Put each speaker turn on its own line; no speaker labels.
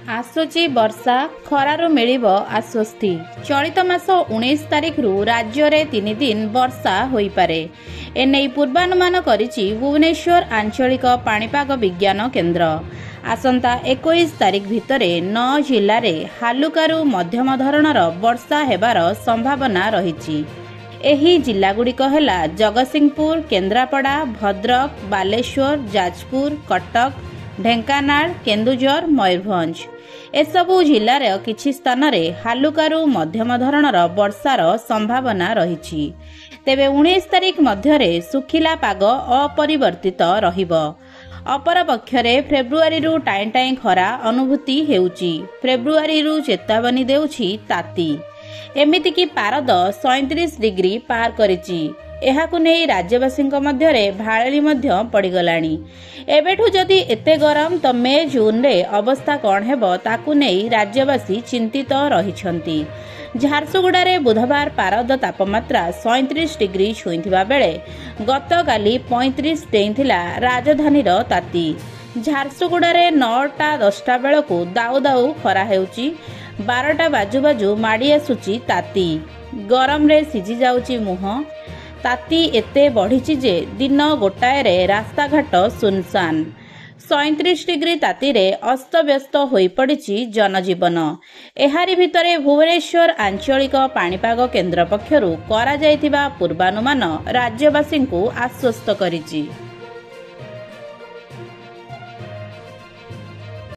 आसुची वर्षा खरारु मिलिबो आश्वस्ति। चलित मास 19 तारिख रु राज्य रे 3 दिन वर्षा होई पारे एने पूर्वानुमान करिछि भुवनेश्वर आंचलिक पाणीपाग विज्ञान केन्द्र। आसंता 21 तारिख भितरे 9 जिल्ला रे हालुकारु मध्यम धरणर वर्षा हेबार संभावना रहिछि। एही जिल्लागुड़िक हेला जगतसिंहपुर, केन्द्रापड़ा, भद्रक, बालेश्वर, जाजपुर, कटक, ढेंकानाल, केन्दुझर, मयूरभंज। एसबु जिल्लार किछि स्थान रे हालुकारु मध्यम धरणर वर्षार संभावना रहिछि। तेबे 19 तारिख मध्यरे सुखिला पाग अपरिवर्तित रहिबो। अपर पक्षरे फेब्रुआरी रु टाइम टाइम खरा अनुभूति हेउछि। फेब्रुआरी रु चेतावनी देउछि ताती। एमिति कि पारद 37 डिग्री पार करिछि। एहाकु नै राज्यवासींक मध्यरे भाळेली मध्य पड़गलाणी। एबेठु जदि एते गरम तो मे जून रे अवस्था कौन हेबो ताकु नै राज्यवासी चिंतित रहिछंती। झारसुगुड़ारे बुधवार पारद तापमात्रा 37 डिग्री छुईथिबा बेले गतकाली 35 डेइथिला राजधानीर ताती। झारसुगुड़ारे 9टा-10टा बेलकु दाउ दाउ खरा हेउची। 12टा बाजू बाजू माड़ी आसुची ताती। गरम रे सिझी जाउची मुह। ताती एते बढ़िछि जे दिन गोटाए रे रास्ताघाट सुनसान। 37 डिग्री ताती रे अस्तव्यस्त होई पड़िछि जनजीवन। एहारी भितरे भुवनेश्वर आंचलिक पाणीपाग केन्द्र पक्षरु करा जायतिबा पूर्वानुमान राज्यवासींकु आश्वस्त करिछि।